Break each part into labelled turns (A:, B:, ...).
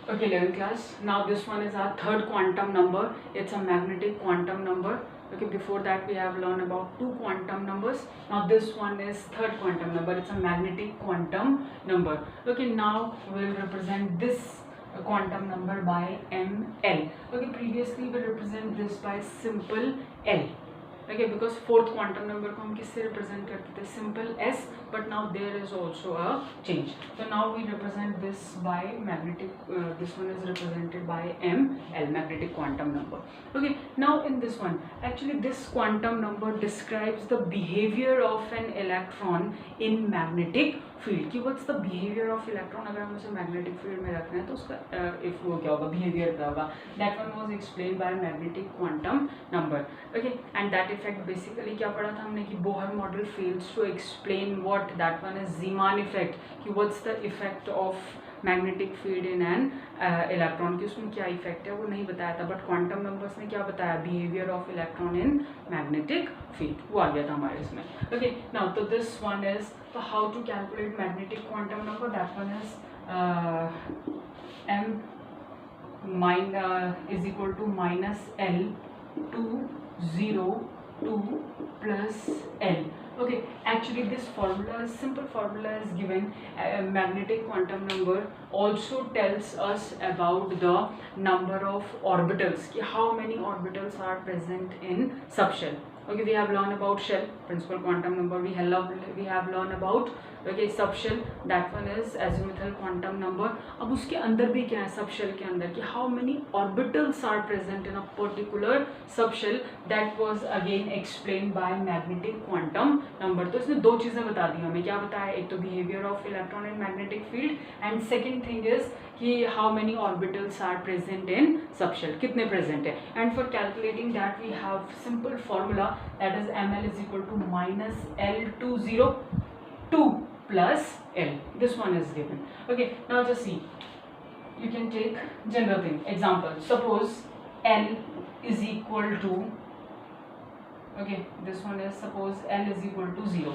A: Okay, 11th class. Now this one is our third quantum number. It's a magnetic quantum number. Okay, before that we have learned about two quantum numbers. Now this one is third quantum number. It's a magnetic quantum number. Okay, now we'll represent this quantum number by ml. Okay, previously we represent this by simple L. Okay, because fourth quantum number को हम किससे represent करते थे? Simple S, but now there is also a change. So now we represent this by magnetic. This one is represented by ml, magnetic quantum number. Okay, now in this one, actually this quantum number describes the behavior of an electron in magnetic field. कि what's the behavior of electron? अगर हम उसे magnetic field में रखना है तो उसका if वो क्या होगा, behavior क्या होगा? That one was explained by magnetic quantum number. Okay, and that effect basically क्या पढ़ा था हमने कि Bohr model fails to explain what that one is Zeeman effect. कि what's the effect of magnetic field in an electron की उसमें क्या effect है वो नहीं बताया था, बट क्वांटम नंबर्स ने क्या बताया? Behaviour of electron in magnetic field, वो आ गया था हमारे इसमें. ओके, नाउ तो दिस वन इज तो how to calculate magnetic quantum number. That one is m is equal to minus L to 0 to plus L. Okay, actually this formula, simple formula is given. Magnetic quantum number also tells us about the number of orbitals, how many orbitals are present in subshell. Okay, we have learned about shell, principal quantum number. We have learned about okay subshell. That one is azimuthal quantum number. अब उसके अंदर भी क्या है subshell के अंदर कि how many orbitals are present in a particular subshell. That was again explained by magnetic quantum number. तो इसने दो चीज़ें बता दी हमें. क्या बताया? एक तो behavior of electron in magnetic field, and second thing is कि how many orbitals are present in subshell, कितने present है. And for calculating that we have simple formula, that is ml is equal to minus L to 0 2 plus L. This one is given. Okay, now just see, you can take general thing. Example, suppose L is equal to, okay, this one is suppose L is equal to 0.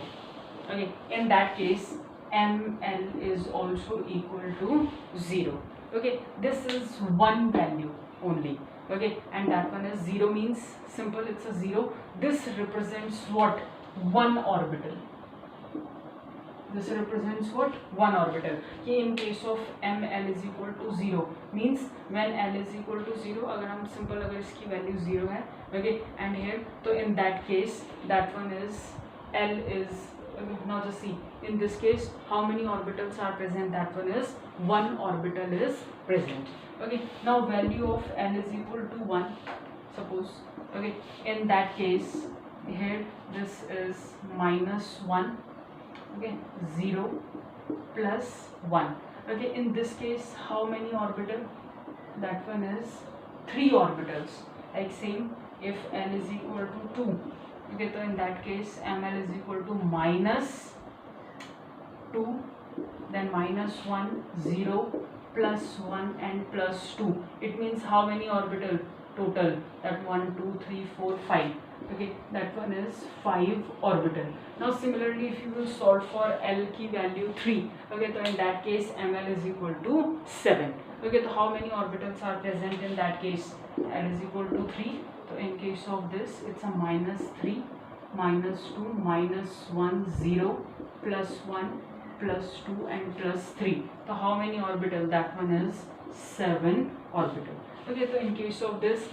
A: Okay, in that case ml is also equal to 0. Okay, this is one value only. Okay, and that one is 0 means simple, it's a 0. This represents what? One orbital. This represents what? One orbital. In case of ml is equal to 0 means when L is equal to 0, अगर हम simple अगर इसकी value 0 है, okay, and here, तो in that case that one is L is, now just see, in this case how many orbitals are present? That one is one orbital is present. Okay, now value of L is equal to 1, suppose. Okay, in that case here this is minus 1. Okay, 0 plus 1. Okay, in this case how many orbital? That one is 3 orbitals. Like same, if L is equal to 2, okay, so in that case ml is equal to minus 2, then minus 1, 0, plus 1 and plus 2. It means how many orbital total? That 1, 2, 3, 4, 5. Okay, that one is 5 orbital. Now similarly if you will solve for L की value 3, okay, so in that case ml is equal to 7. Okay, so how many orbitals are present in that case? L is equal to 3. So in case of this it's a minus 3, minus 2, minus 1, 0, plus 1, plus 2 and plus 3. So how many orbital? That one is 7 orbital. Okay, so in case of this,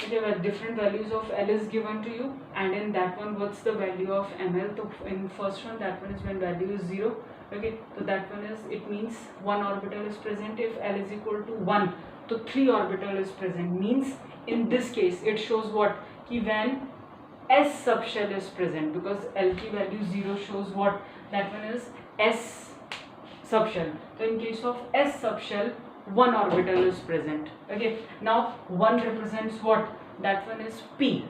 A: okay, where different values of L is given to you, and in that one what's the value of ml? So in first one, that one is when value is 0. Okay, so that one is, it means one orbital is present. If L is equal to 1, so 3 orbital is present, means in this case it shows what? Ki when S subshell is present, because L ki value 0 shows what? That one is S subshell. So in case of S subshell, one orbital is present. Okay, now 1 represents what? That one is P.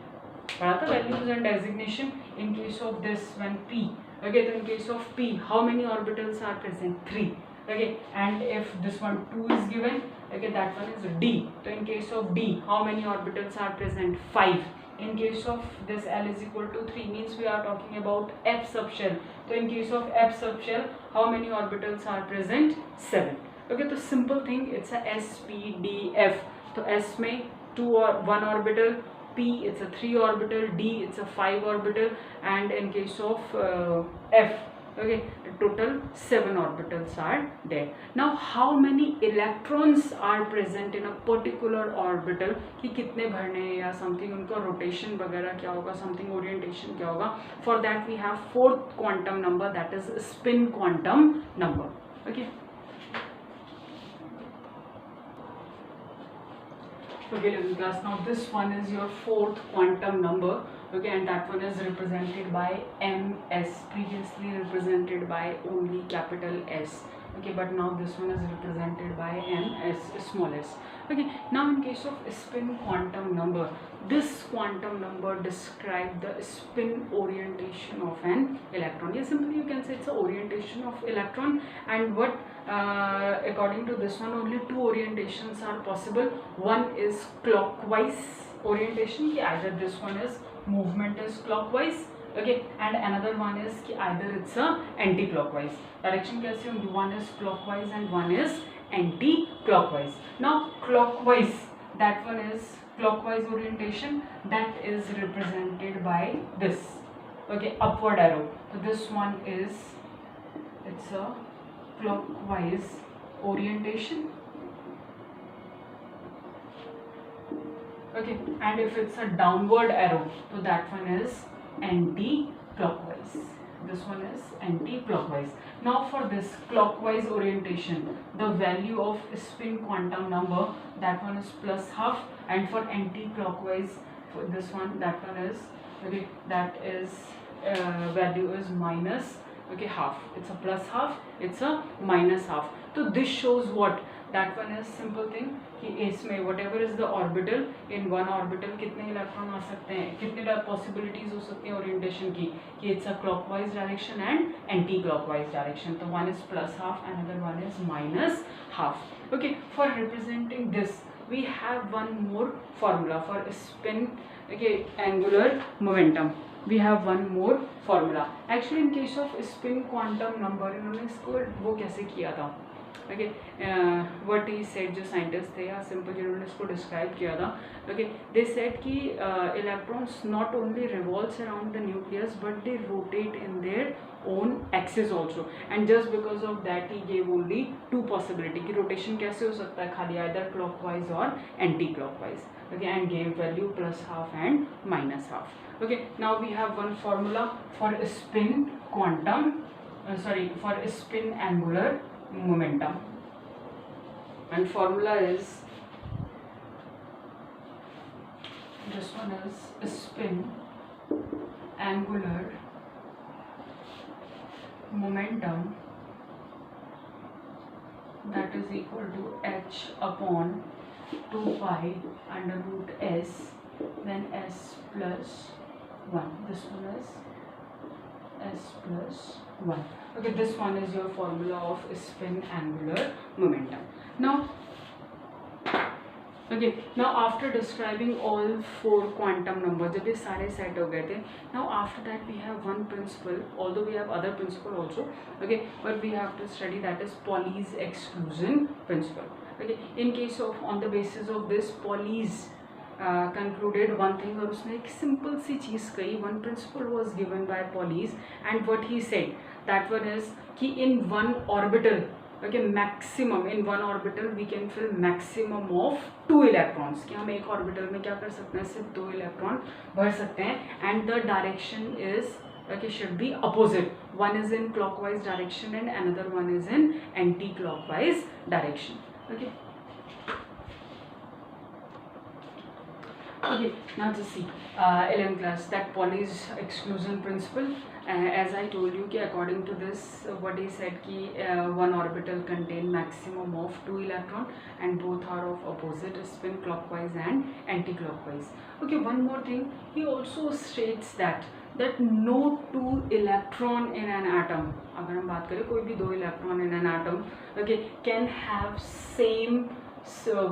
A: पढ़ा था values and designation. In case of this when P, okay, so in case of P how many orbitals are present? 3. Okay, and if this one 2 is given, okay, that one is D. So in case of D how many orbitals are present? 5. In case of this L is equal to 3 means we are talking about F subshell. So in case of F subshell how many orbitals are present? 7. Okay, तो simple thing, it's a s p d f. तो s में 2 or 1 orbital, p it's a 3 orbital, d it's a 5 orbital, and in case of f, okay, total 7 orbitals are there. Now how many electrons are present in a particular orbital, कि कितने भरने हैं या something, उनका rotation वगैरह क्या होगा, something orientation क्या होगा, for that we have fourth quantum number, that is spin quantum number. Okay. Okay, class, now this one is your fourth quantum number, okay, and that one is represented by ms, previously represented by only capital S, okay, but now this one is represented by ms, small s. Okay, now in case of spin quantum number, this quantum number describe the spin orientation of an electron. Yeah, simply you can say it's a orientation of electron, and what according to this one only two orientations are possible. One is clockwise orientation, either this one is movement is clockwise, okay, and another one is either it's a anti-clockwise direction. कैसे होंगी, one is clockwise and one is anti-clockwise. Now clockwise, that one is clockwise orientation, that is represented by this, okay, upward arrow. So this one is, it's a clockwise orientation, okay, and if it's a downward arrow, so that one is anti-clockwise. This one is anti-clockwise. Now for this clockwise orientation, the value of spin quantum number, that one is plus half, and for anti-clockwise, for this one, that one is, okay, that is value is minus, okay, half. It's a plus half, it's a minus half. So this shows what, that one is simple thing कि इसमें whatever is the orbital, in one orbital कितने electron आ सकते हैं, कितने possibilities हो सकती हैं orientation की, कि it's a clockwise direction and anti-clockwise direction. तो one is plus half, another one is minus half. Okay, for representing this we have one more formula for spin, okay, angular momentum. We have one more formula. Actually in case of spin quantum number, इन्होंने इसको वो कैसे किया था, okay, what he said, जो scientist थे या simple जिन्होंने इसको डिस्क्राइब किया था, okay, they said कि electrons not only revolves around the nucleus but they rotate in their own axis also, and just because of that he gave only two possibility कि rotation कैसे हो सकता है, खाली either clockwise or anti-clockwise, okay, and gave value plus half and minus half. Okay, now we have one formula for spin quantum, for spin angular momentum, and formula is, this one is spin angular momentum, that is equal to h upon 2 pi under root s, then s plus 1. This one is s plus 1. Okay, this one is your formula of spin angular momentum. Now, okay, now after describing all four quantum numbers, जब ये सारे set हो गए थे, now after that we have one principle, although we have other principle also, okay, but we have to study, that is Pauli's exclusion principle. Okay, in case of, on the basis of this, Pauli's concluded one thing, और उसने एक simple सी चीज़ कही, one principle was given by Pauli's, and what he said, that one is कि in one orbital, okay, maximum, in one orbital we can fill maximum of 2 electrons, कि हम एक orbital में क्या कर सकते हैं, सिर्फ 2 electron भर सकते हैं, and the direction is, okay, should be opposite, one is in clockwise direction and another one is in anti-clockwise direction. Okay. Okay, now just see 11th class, that Pauli's exclusion principle, as I told you कि according to this, what he said कि one orbital contain maximum of 2 electron and both are of opposite spin, clockwise and anti-clockwise. Okay, one more thing, he also states that no 2 electron in an atom, अगर हम बात करें कोई भी 2 electron in an atom, okay, can have same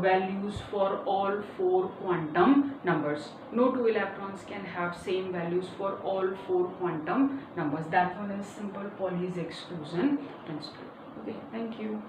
A: values for all 4 quantum numbers. No 2 electrons can have same values for all 4 quantum numbers. That one is simple Pauli's exclusion principle. Okay, thank you.